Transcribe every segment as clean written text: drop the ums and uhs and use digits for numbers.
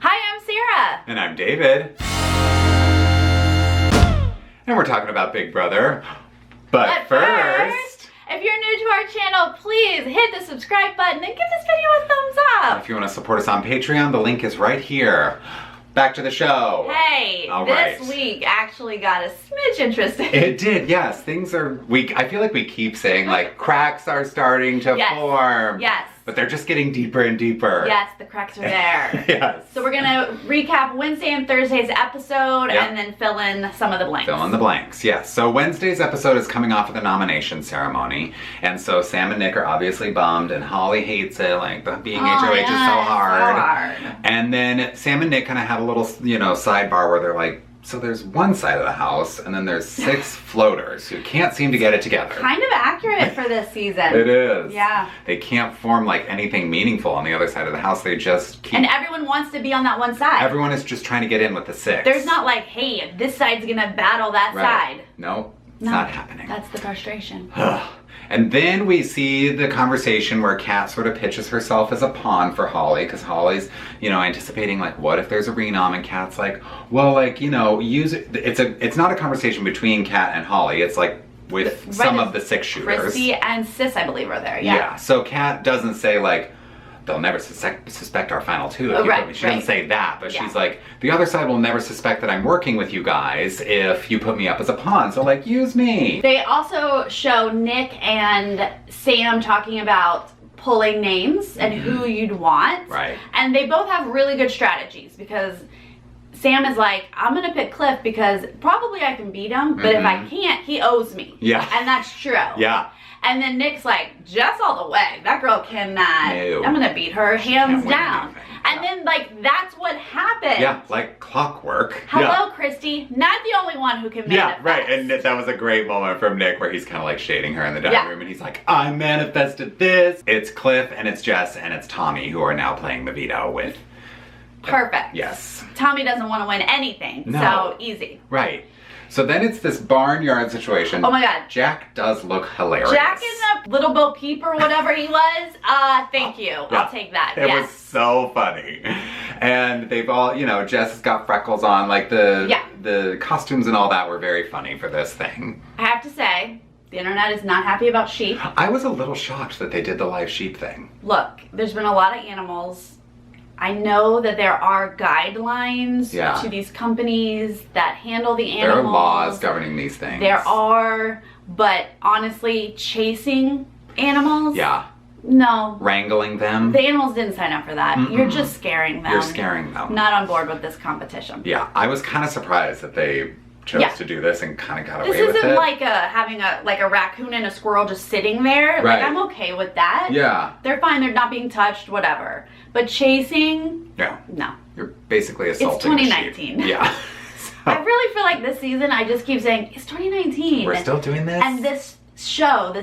Hi, I'm Sarah. And I'm David. And we're talking about Big Brother. But first, if you're new to our channel, please hit the subscribe button and give this video a thumbs up. if you want to support us on Patreon, the link is right here. Back to the show. Hey, this week actually got a smidge interesting. It did, yes. Things are, I feel like we keep saying like cracks are starting to form. Yes. But they're just getting deeper and deeper. Yes, the cracks are there. Yes. So we're gonna recap Wednesday and Thursday's episode and then fill in some of the blanks. Fill in the blanks, yes. So Wednesday's episode is coming off of the nomination ceremony. And so Sam and Nick are obviously bummed and Holly hates it. Like being HOH is so hard. And then Sam and Nick kind of have a little, sidebar where they're like, so there's one side of the house, and then there's 6 floaters who can't seem to get it together. Kind of accurate for this season. It is. Yeah. They can't form like anything meaningful on the other side of the house. They just keep... And everyone wants to be on that one side. Everyone is just trying to get in with the 6. There's not like, hey, this side's gonna battle that side. No, it's not happening. That's the frustration. And then we see the conversation where Kat sort of pitches herself as a pawn for Holly, because Holly's, anticipating like, what if there's a renom? And Kat's like, well, like, use it. It's not a conversation between Kat and Holly. It's like with some of the 6 shooters. Christy and Sis, I believe, are there. Yeah. So Kat doesn't say like, they'll never suspect our final 2 if you put me. She doesn't say that, but she's like, the other side will never suspect that I'm working with you guys if you put me up as a pawn, so like, use me. They also show Nick and Sam talking about pulling names and who you'd want. Right. And they both have really good strategies because Sam is like, I'm gonna pick Cliff because probably I can beat him, but if I can't, he owes me. Yeah. And that's true. Yeah. And then Nick's like, Jess all the way. That girl cannot. No. I'm gonna beat her hands down. Anything. And then like that's what happened. Yeah, like clockwork. Hello, Christy. Not the only one who can manifest. Yeah, right. And that was a great moment from Nick where he's kind of like shading her in the dining room and he's like, I manifested this. It's Cliff and it's Jess and it's Tommy who are now playing the veto with. Perfect. Yes. Tommy doesn't want to win anything. No. So easy. Right. So then it's this barnyard situation. Oh my God. Jack does look hilarious. Jack is a little Bo Peep or whatever he was. Thank you. Yeah. I'll take that. It was so funny. And they've all, Jess has got freckles on. Like the costumes and all that were very funny for this thing. I have to say, the internet is not happy about sheep. I was a little shocked that they did the live sheep thing. Look, there's been a lot of animals. I know that there are guidelines to these companies that handle the animals. There are laws governing these things. There are, but honestly, chasing animals? Yeah. No. Wrangling them? The animals didn't sign up for that. You're just scaring them. You're scaring them. Not on board with this competition. Yeah, I was kind of surprised that they chose to do this and kind of got away with it. This isn't like having a raccoon and a squirrel just sitting there. Like, I'm okay with that. Yeah. They're fine. They're not being touched, whatever. But chasing? No. You're basically assaulting It's 2019. Yeah. I really feel like this season, I just keep saying, it's 2019. We're still doing this? And this show,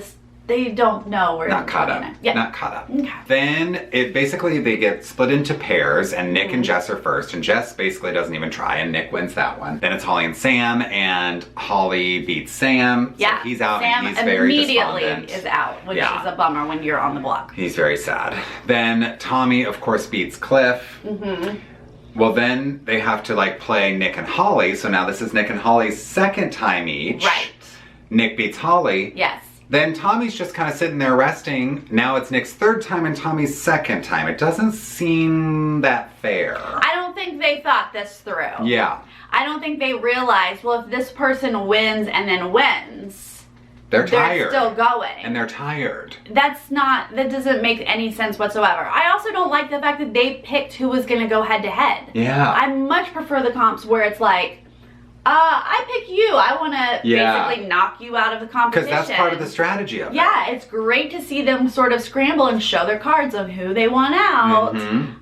they don't know we're not caught up. Yeah. Not caught up. Okay. Then they get split into pairs and Nick and Jess are first and Jess basically doesn't even try and Nick wins that one. Then it's Holly and Sam and Holly beats Sam. Yeah. So he's out Sam and he's very immediately despondent. is out, which is a bummer when you're on the block. He's very sad. Then Tommy of course beats Cliff. Well, then they have to like play Nick and Holly. So now this is Nick and Holly's second time each. Right. Nick beats Holly. Yes. Then Tommy's just kind of sitting there resting. Now it's Nick's third time and Tommy's second time. It doesn't seem that fair. I don't think they thought this through. Yeah. I don't think they realized, well, if this person wins and then wins, they're tired. They're still going. And they're tired. That doesn't make any sense whatsoever. I also don't like the fact that they picked who was going to go head to head. Yeah. I much prefer the comps where it's like, I pick you. I want to basically knock you out of the competition. Because that's part of the strategy of it. Yeah, it's great to see them sort of scramble and show their cards of who they want out.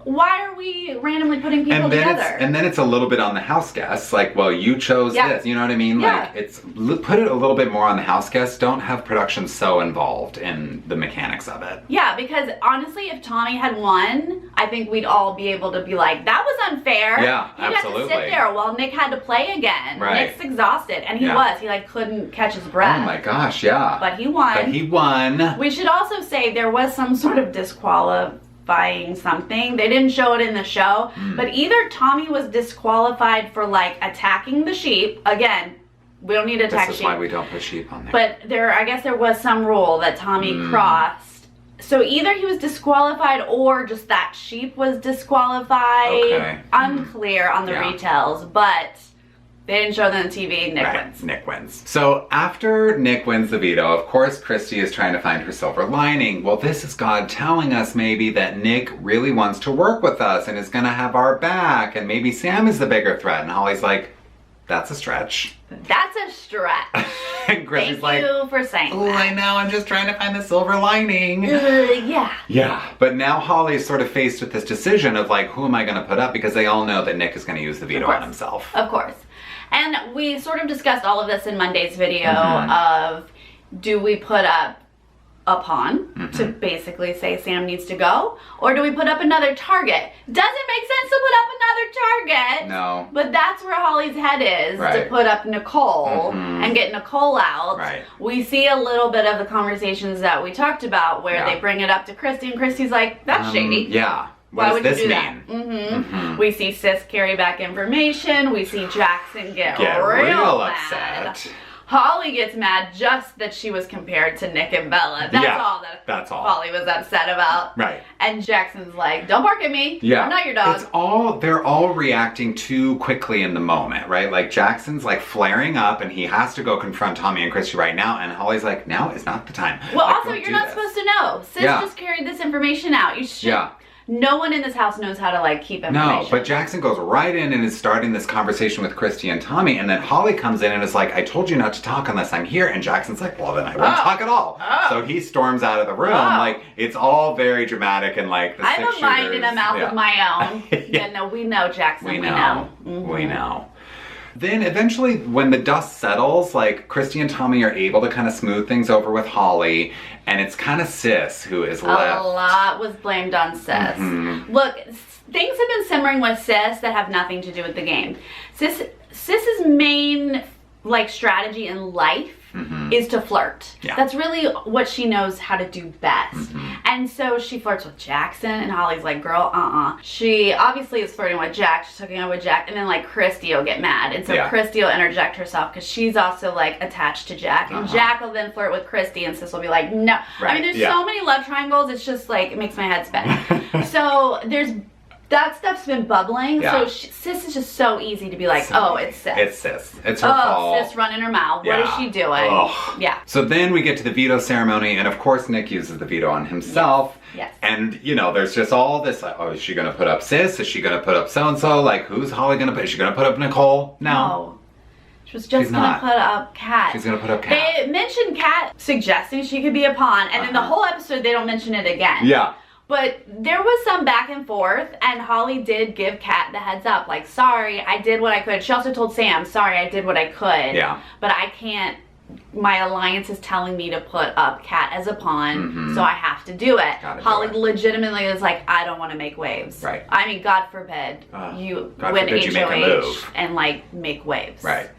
Why are we randomly putting people together? And then it's a little bit on the house guests. Like, well, you chose this. You know what I mean? Yeah. Like, put it a little bit more on the house guests. Don't have production so involved in the mechanics of it. Yeah, because honestly, if Tommy had won, I think we'd all be able to be like, that was unfair. Yeah, he absolutely. He got to sit there while Nick had to play again. Right. Nick's exhausted, and he was. He like couldn't catch his breath. Oh my gosh, yeah. But he won. We should also say there was some sort of disqualification disqualifying something. They didn't show it in the show, but either Tommy was disqualified for like attacking the sheep. Again, we don't need to attack sheep. This is why we don't put sheep on there. But I guess there was some rule that Tommy crossed. So either he was disqualified or just that sheep was disqualified. Okay. Unclear on the retells, but they didn't show them on TV. Nick wins. Nick wins. So after Nick wins the veto, of course, Christy is trying to find her silver lining. Well, this is God telling us maybe that Nick really wants to work with us and is going to have our back. And maybe Sam is the bigger threat. And Holly's like, that's a stretch. That's a stretch. And Christy's Thank you for saying that. I know, I'm just trying to find the silver lining. Yeah. Yeah, but now Holly is sort of faced with this decision of like, who am I going to put up? Because they all know that Nick is going to use the veto on himself. Of course. And we sort of discussed all of this in Monday's video of, do we put up a pawn to basically say Sam needs to go? Or do we put up another target? Doesn't make sense to put up another target. No. But that's where Holly's head is, to put up Nicole and get Nicole out. Right. We see a little bit of the conversations that we talked about where they bring it up to Christy and Christy's like, that's shady. Yeah. Why What would does you this do mean? that? We see Sis carry back information. We see Jackson get real mad. upset. Holly gets mad just that she was compared to Nick and Bella. That's all Holly was upset about. Right. And Jackson's like, don't bark at me. I'm not your dog. They're all reacting too quickly in the moment, right? Like Jackson's like flaring up and he has to go confront Tommy and Christy right now. And Holly's like, now is not the time. Well, like, also, you're not supposed to know. Sis just carried this information out. You should. Yeah. No one in this house knows how to like keep information. No, but Jackson goes right in and is starting this conversation with Christy and Tommy, and then Holly comes in and is like, I told you not to talk unless I'm here, and Jackson's like, well then I won't talk at all. So he storms out of the room. Like, it's all very dramatic and like the I have a mind and a mouth of my own. No, we know, Jackson. We know. We know. Then eventually when the dust settles, like Christy and Tommy are able to kind of smooth things over with Holly, and it's kind of Sis who is left. A lot was blamed on Sis. Look, things have been simmering with Sis that have nothing to do with the game. Sis's main like strategy in life is to flirt. That's really what she knows how to do best. And so she flirts with Jackson, and Holly's like, girl, She obviously is flirting with Jack, she's hooking up with Jack, and then like Christy will get mad. And so Christy will interject herself because she's also like attached to Jack. And Jack will then flirt with Christy, and Sis will be like, no. I mean, there's so many love triangles, it's just like, it makes my head spin. So that stuff's been bubbling, so Sis is just so easy to be like, oh, it's Sis. It's Sis. It's her fault. Sis running her mouth. What is she doing? Yeah. So then we get to the veto ceremony, and of course Nick uses the veto on himself. Yes. And, you know, there's just all this, like, oh, is she going to put up Sis? Is she going to put up so-and-so? Like, who's Holly going to put? Is she going to put up Nicole? No. She was just going to put up Kat. She's going to put up Kat. They mentioned Kat suggesting she could be a pawn, and in the whole episode they don't mention it again. Yeah. But there was some back and forth, and Holly did give Kat the heads up, like, sorry, I did what I could. She also told Sam, sorry, I did what I could. Yeah. But I can't, my alliance is telling me to put up Kat as a pawn, so I have to do it. Holly legitimately is like, I don't want to make waves. Right. I mean, God forbid you win HOH and, like, make waves. Right.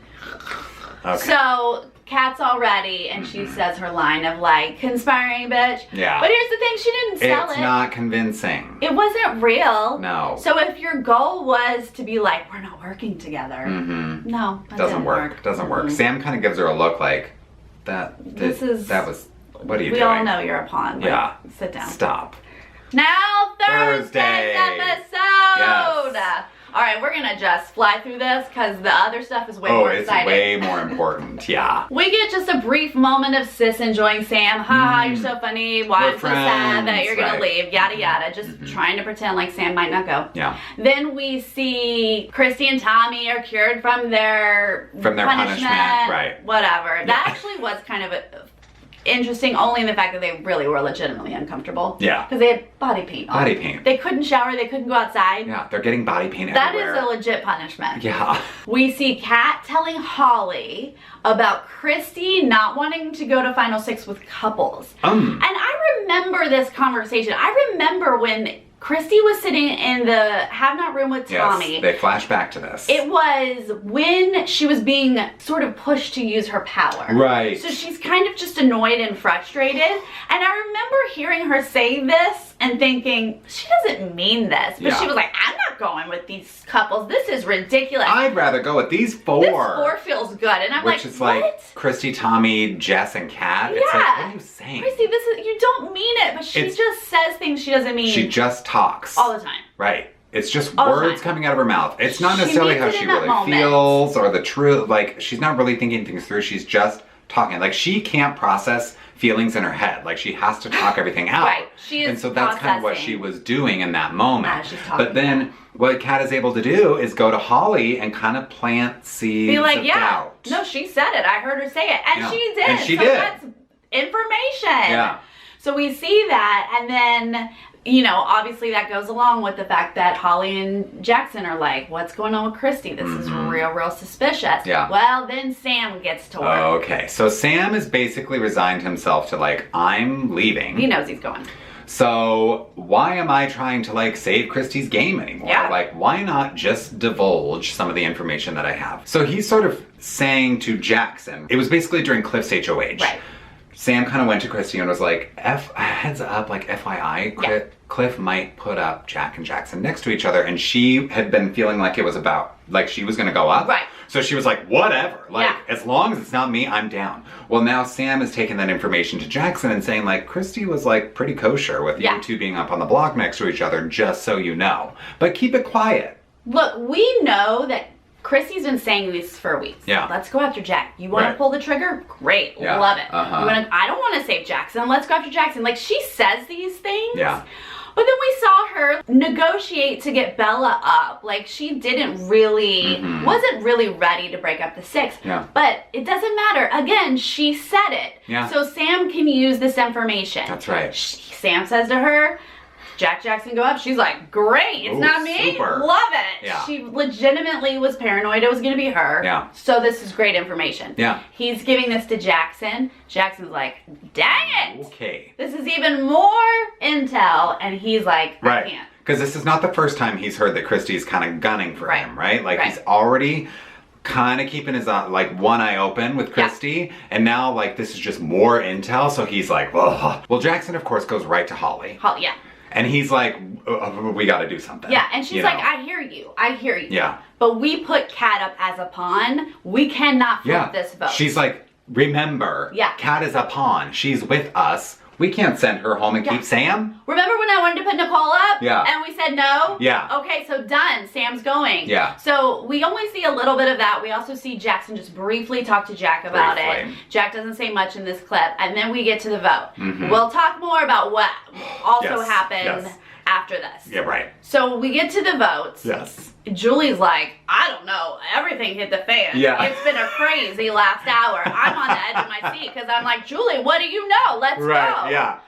Okay. So Kat's all ready, and she says her line of like, conspiring bitch. Yeah. But here's the thing, she didn't sell it. It's not convincing. It wasn't real. No. So if your goal was to be like, we're not working together. No, that doesn't work. Doesn't work. Sam kind of gives her a look like, that was, what are you doing? We all know you're a pawn. Like, yeah. Sit down. Stop. Now Thursday's episode. Yes. All right, we're gonna just fly through this because the other stuff is way more exciting. Oh, it's way more important, yeah. We get just a brief moment of Sis enjoying Sam. Ha, you're so funny. Why I'm so sad that you're gonna leave. Yada yada. Just trying to pretend like Sam might not go. Yeah. Then we see Christy and Tommy are cured from their punishment. Right. Whatever. Yeah. That actually was kind of interesting, only in the fact that they really were legitimately uncomfortable. Yeah. Because they had body paint on. Body paint. They couldn't shower, they couldn't go outside. Yeah, they're getting body paint That everywhere. is a legit punishment. Yeah. We see Kat telling Holly about Christy not wanting to go to Final Six with couples. And I remember this conversation. I remember when Christy was sitting in the have-not room with Tommy. Yes, they flash back to this. It was when she was being sort of pushed to use her power. Right. So she's kind of just annoyed and frustrated. And I remember hearing her say this and thinking, she doesn't mean this. But she was like, I'm not going with these couples. This is ridiculous. I'd rather go with these 4. This 4 feels good. And I'm Which like, is what? like Christy, Tommy, Jess, and Kat. Yeah. It's like, what are you saying? Christy, you don't mean it. But she just says things she doesn't mean. She just talks. All the time. Right. It's just words coming out of her mouth. It's not necessarily how she really moment. feels or the truth. Like, she's not really thinking things through. She's just talking. Like, she can't process feelings in her head. Like, she has to talk everything out. Right. She is And so that's kind of what she was doing in that moment. She's talking but then what Kat is able to do is go to Holly and kind of plant seeds of doubt. No, she said it. I heard her say it. And she did. And she so did. That's information. Yeah. So we see that, and then, you know, obviously that goes along with the fact that Holly and Jackson are like, what's going on with Christy? This is real suspicious. Yeah. Well, then Sam gets to work. Okay, so Sam has basically resigned himself to like, I'm leaving. He knows he's going. So why am I trying to like save Christy's game anymore? Yeah. Like, why not just divulge some of the information that I have? So he's sort of saying to Jackson, it was basically during Cliff's HOH. Right. Sam kind of went to Christy and was like, heads up, like FYI, Cliff might put up Jack and Jackson next to each other. And she had been feeling like it was about, like she was gonna go up. Right. So she was like, whatever, like as long as it's not me, I'm down. Well, now Sam is taking that information to Jackson and saying like, Christy was like pretty kosher with you two being up on the block next to each other, just so you know. But keep it quiet. Look, we know that Christy's been saying this for weeks. Yeah. Let's go after Jack. You want to pull the trigger? Great. Yeah. Love it. Uh-huh. I don't want to save Jackson. Let's go after Jackson. Like, she says these things. Yeah. But then we saw her negotiate to get Bella up. Like, she didn't really, wasn't really ready to break up the 6. Yeah. But it doesn't matter. Again, she said it. Yeah. So Sam can use this information. That's right. Sam says to her, Jack Jackson go up. She's like, great, it's not me. Super. Love it. Yeah. She legitimately was paranoid it was going to be her. Yeah. So this is great information. Yeah. He's giving this to Jackson. Jackson's like, dang it. Okay. This is even more intel. And he's like, I can't. Because this is not the first time he's heard that Christy's kind of gunning for him, right? Like he's already kind of keeping his like one eye open with Christy, and now like this is just more intel. So he's like, ugh. Well, Jackson of course goes right to Holly. Yeah. And he's like, we got to do something. Yeah, and she's like, I hear you. I hear you. Yeah. But we put Kat up as a pawn. We cannot flip this vote. She's like, remember, Kat is a pawn. She's with us. We can't send her home and keep Sam. Remember when I wanted to put Nicole up? Yeah. And we said no? Yeah. Okay, so done. Sam's going. Yeah. So we only see a little bit of that. We also see Jackson just briefly talk to Jack about it. Jack doesn't say much in this clip. And then we get to the vote. We'll talk more about what also happened after this. Yeah, right. So we get to the votes. Yes. Julie's like, I don't know. Everything hit the fan. Yeah. It's been a crazy last hour. I'm on the edge of my seat because I'm like, Julie, what do you know? Let's go. Yeah.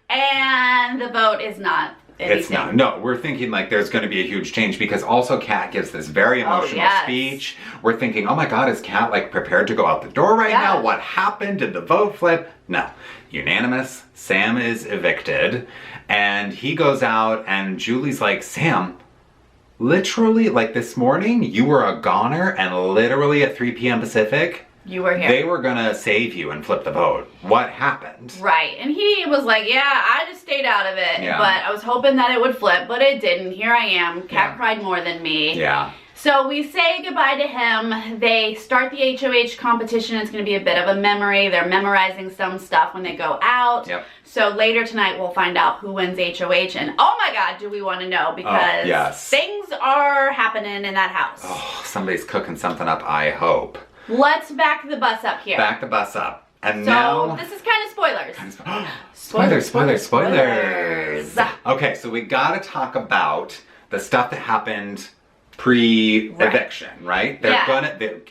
And the vote is not anything. It's not. No, we're thinking like there's going to be a huge change because also Kat gives this very emotional speech. We're thinking, oh my God, is Kat like prepared to go out the door right now? What happened? Did the vote flip? No. Unanimous. Sam is evicted. And he goes out and Julie's like, Sam, literally like this morning, you were a goner and literally at 3 p.m. Pacific, you were here. They were gonna save you and flip the vote. What happened? Right. And he was like, yeah, I just stayed out of it. Yeah. But I was hoping that it would flip, but it didn't. Here I am. Kat cried more than me. Yeah. So we say goodbye to him. They start the HOH competition. It's going to be a bit of a memory. They're memorizing some stuff when they go out. Yep. So later tonight we'll find out who wins HOH. And oh my God, do we want to know, because things are happening in that house. Oh, somebody's cooking something up, I hope. Let's back the bus up here. Back the bus up. And so now... this is kind of spoilers. Spoilers. Okay, so we gotta talk about the stuff that happened pre-eviction, right?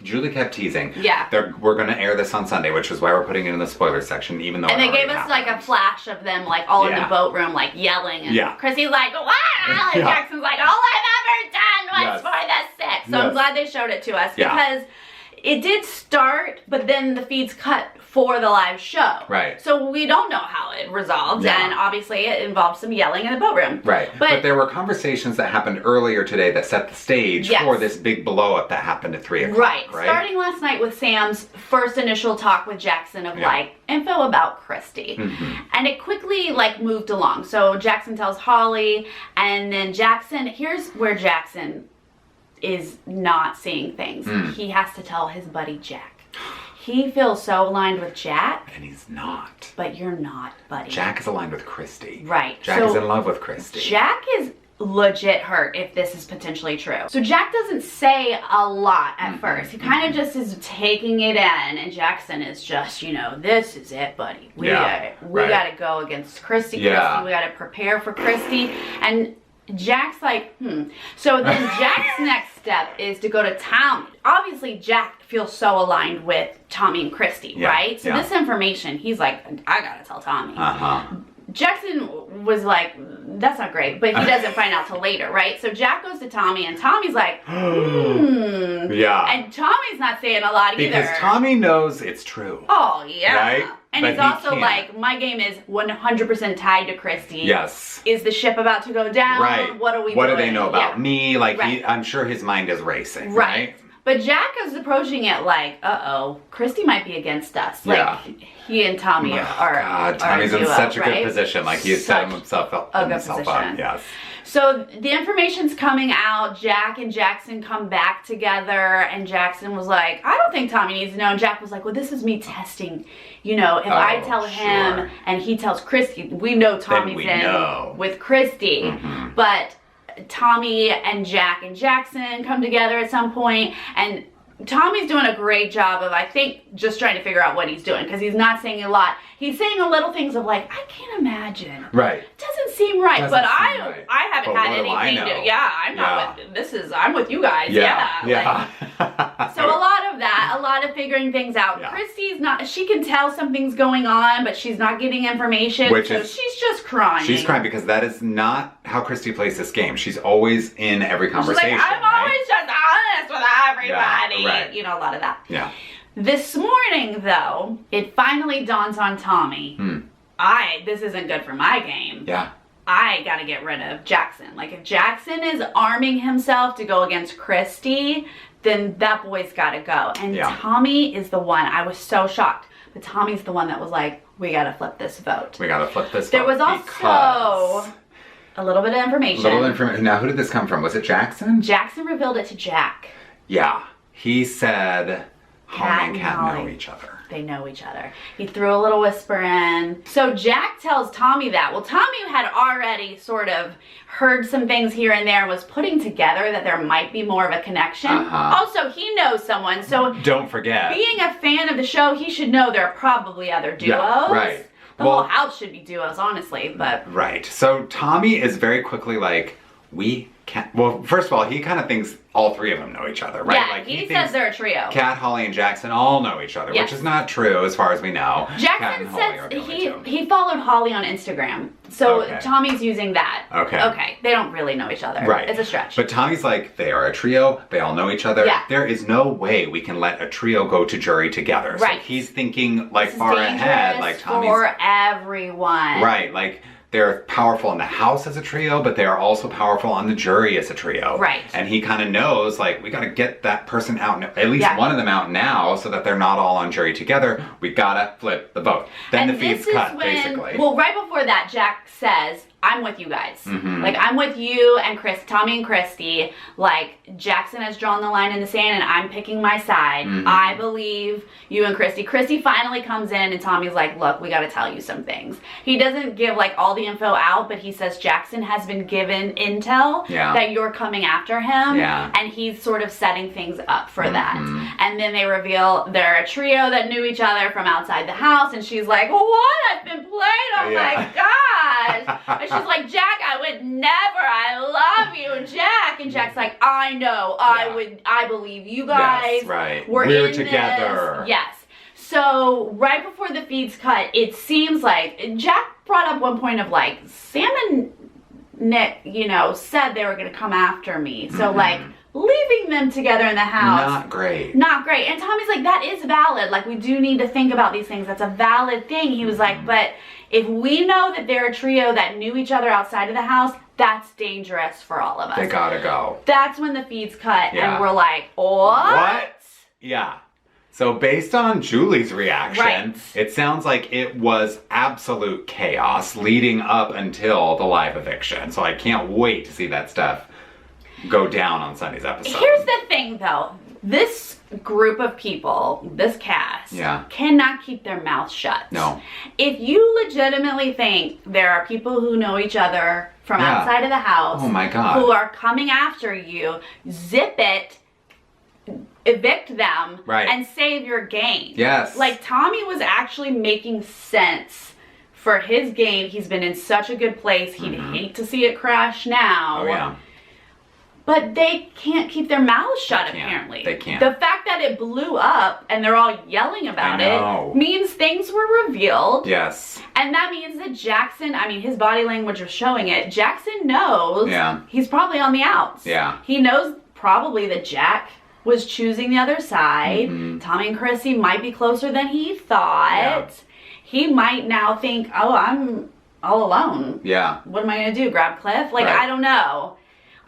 Julie kept teasing. Yeah. We're gonna air this on Sunday, which is why we're putting it in the spoiler section, even though and they gave us like a flash of them like all in the boat room like yelling, and Chrissy's like, wow, and Jackson's like, all I've ever done was for the 6. So I'm glad they showed it to us because it did start, but then the feeds cut for the live show. Right. So we don't know how it resolved, Yeah. and obviously it involved some yelling in the boat room. Right. But there were conversations that happened earlier today that set the stage for this big blow up that happened at 3 o'clock. Right. Starting last night with Sam's first initial talk with Jackson of like info about Christy. And it quickly like moved along. So Jackson tells Holly, and then Jackson, here's where Jackson is not seeing things. He has to tell his buddy Jack. He feels so aligned with Jack. And he's not. But you're not, buddy. Jack is aligned with Christy. Right. Jack is in love with Christy. Jack is legit hurt if this is potentially true. So Jack doesn't say a lot at first. He kind of just is taking it in, and Jackson is just, you know, this is it, buddy. We gotta go against Christy. We gotta prepare for Christy. And Jack's like, So then Jack's next step is to go to Tommy. Obviously, Jack feels so aligned with Tommy and Christy, right? So this information, he's like, I gotta tell Tommy. Jackson was like, that's not great, but he doesn't find out till later, right? So Jack goes to Tommy, and Tommy's like, And Tommy's not saying a lot either. Because Tommy knows it's true. Oh, yeah. Right? And he's also like, my game is 100% tied to Christy. Yes. Is the ship about to go down? Right. What are we doing? What do they know about me? Like, I'm sure his mind is racing, right? But Jack is approaching it like, Christy might be against us. Like, he and Tommy are Tommy's a duo, in such a right? good position. Like, he's set himself up. Yes. So the information's coming out. Jack and Jackson come back together, and Jackson was like, I don't think Tommy needs to know. And Jack was like, well, this is me testing. You know, if I tell him and he tells Christy, we know Tommy's with Christy. But Tommy and Jack and Jackson come together at some point, and Tommy's doing a great job of, I think, just trying to figure out what he's doing, because he's not saying a lot. He's saying a little things of like, I can't imagine. Right. Doesn't seem right. I haven't had anything to. Yeah, I'm not with. I'm with you guys. Yeah. So a lot of that, a lot of figuring things out. Christy's not. She can tell something's going on, but she's not getting information. She's just crying. She's crying because that is not how Christy plays this game. She's always in every conversation. She's like, I'm always just honest with everybody. Right. You know, a lot of that. Yeah. This morning, though, it finally dawns on Tommy. This isn't good for my game. Yeah. I gotta get rid of Jackson. Like, if Jackson is arming himself to go against Christy, then that boy's gotta go. And Tommy is the one. I was so shocked. But Tommy's the one that was like, we gotta flip this vote. We gotta flip this vote. There was also a little bit of information. Now, who did this come from? Was it Jackson? Jackson revealed it to Jack. Yeah. He said Holly and Kat know each other. They know each other. He threw a little whisper in. So Jack tells Tommy that. Well, Tommy had already sort of heard some things here and there, was putting together that there might be more of a connection. Also, he knows someone, so don't forget. Being a fan of the show, he should know there are probably other duos. Yeah, right. The whole house should be duos, honestly, but... Right. So Tommy is very quickly like, we can't... Well, first of all, he kind of thinks all three of them know each other, right? Yeah, like, he says they're a trio. Kat, Holly, and Jackson all know each other, which is not true as far as we know. Jackson says he followed Holly on Instagram, so Tommy's using that. Okay, they don't really know each other. Right. It's a stretch. But Tommy's like, they are a trio, they all know each other. Yeah. There is no way we can let a trio go to jury together. Right. So he's thinking like far ahead, like Tommy's... for everyone. Right, like... They're powerful in the house as a trio, but they are also powerful on the jury as a trio. Right. And he kind of knows, like, we got to get that person out, at least one of them out now, so that they're not all on jury together. We got to flip the vote. Then the feed's cut, basically. Well, right before that, Jack says, I'm with you guys. Like, I'm with you and Tommy and Christy. Like, Jackson has drawn the line in the sand and I'm picking my side. I believe you and Christy. Christy finally comes in and Tommy's like, look, we got to tell you some things. He doesn't give, like, all the info out, but he says Jackson has been given intel that you're coming after him. And he's sort of setting things up for that. And then they reveal they're a trio that knew each other from outside the house. And she's like, what? I've been played? Oh my gosh. And she's like, Jack, I would never. I love you, Jack. And Jack's like, I know. I believe you guys. Yes, right. We're together. This. Yes. So right before the feeds cut, it seems like Jack brought up one point of like, Sam and Nick, you know, said they were going to come after me. So like, leaving them together in the house. Not great. Not great. And Tommy's like, that is valid. Like, we do need to think about these things. That's a valid thing. He was like, but if we know that they're a trio that knew each other outside of the house, that's dangerous for all of us. They gotta go. That's when the feeds cut, and we're like, what? Yeah. So based on Julie's reaction, it sounds like it was absolute chaos leading up until the live eviction. So I can't wait to see that stuff go down on Sunday's episode. Here's the thing, though. This group of people, this cast, cannot keep their mouths shut. No. If you legitimately think there are people who know each other from outside of the house, oh my God, who are coming after you, zip it, evict them, and save your game. Yes. Like, Tommy was actually making sense for his game. He's been in such a good place. He'd hate to see it crash now. Oh, yeah. But they can't keep their mouths shut, apparently. They can't. The fact that it blew up and they're all yelling about it means things were revealed. Yes. And that means that Jackson, I mean, his body language was showing it. Jackson knows he's probably on the outs. Yeah. He knows probably that Jack was choosing the other side. Tommy and Chrissy might be closer than he thought. Yeah. He might now think, oh, I'm all alone. Yeah. What am I going to do? Grab Cliff? Like, I don't know.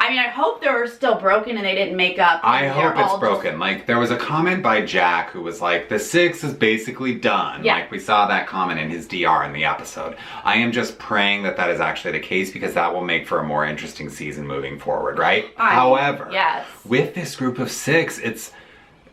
I mean, I hope they're still broken and they didn't make up. I hope it's broken. Like, there was a comment by Jack who was like, the 6 is basically done. Yeah. Like, we saw that comment in his DR in the episode. I am just praying that that is actually the case, because that will make for a more interesting season moving forward, right? However, with this group of 6, it's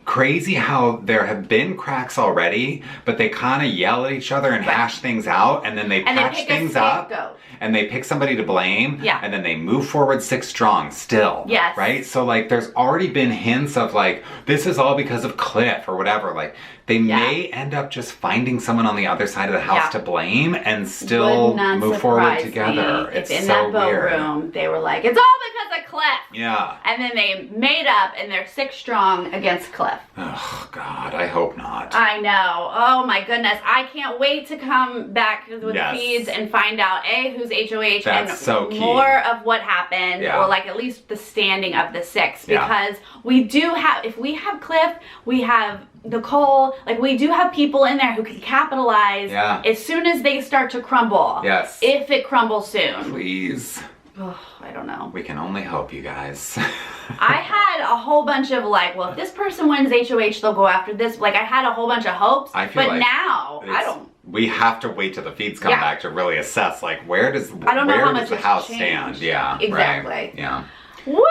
crazy how there have been cracks already, but they kind of yell at each other and hash things out, and then they patch things up. And they pick somebody to blame, and then they move forward 6 strong still, right? So, like, there's already been hints of, like, this is all because of Cliff or whatever. Like, they may end up just finding someone on the other side of the house to blame and still move forward together. It's if in so that boat weird. room they were like, it's all because of Cliff. Yeah. And then they made up and they're 6 strong against Cliff. Oh, God, I hope not. I know. Oh, my goodness. I can't wait to come back with the feeds and find out, A, who's HOH, and so key. More of what happened, or like at least the standing of the 6, because we do have, if we have Cliff, we have Nicole, like, we do have people in there who can capitalize as soon as they start to crumble. Yes. If it crumbles soon. Please. Oh, I don't know. We can only hope, you guys. I had a whole bunch of, like, well, if this person wins HOH, they'll go after this. Like, I had a whole bunch of hopes, but like now, I don't. We have to wait till the feeds come back to really assess, like, where does the house stand? Yeah, exactly. Right. Yeah. Woo!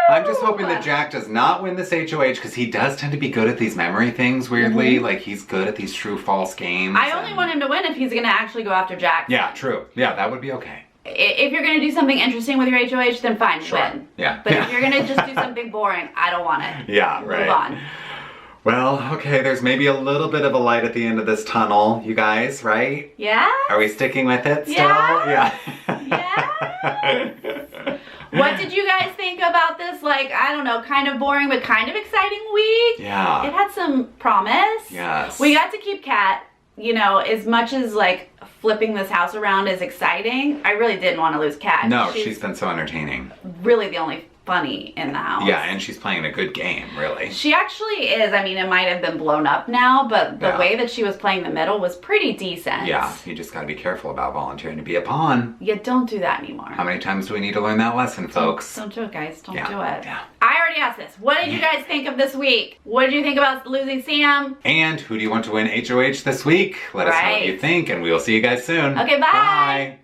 I'm just hoping that Jack does not win this HOH, because he does tend to be good at these memory things, weirdly. Like, he's good at these true-false games. I only want him to win if he's going to actually go after Jack. Yeah, true. Yeah, that would be okay. If you're going to do something interesting with your HOH, then fine, win. Yeah. But if you're going to just do something boring, I don't want it. Yeah, right. Move on. Well, okay, there's maybe a little bit of a light at the end of this tunnel, you guys, right? Yeah? Are we sticking with it still? Yeah. Yeah. What did you guys think about this, like, I don't know, kind of boring but kind of exciting week? Yeah. It had some promise. Yes. We got to keep Kat. You know, as much as, like, flipping this house around is exciting, I really didn't want to lose Kat. No, she's been so entertaining. Really the only funny in the house. Yeah, and she's playing a good game, really. She actually is. I mean, it might have been blown up now, but the way that she was playing the middle was pretty decent. Yeah, you just gotta be careful about volunteering to be a pawn. Yeah, don't do that anymore. How many times do we need to learn that lesson, folks? Don't do it, guys. Don't do it. Yeah. I already asked this. What did you guys think of this week? What did you think about losing Sam? And who do you want to win HOH this week? Let us know what you think, and we will see you guys soon. Okay, bye.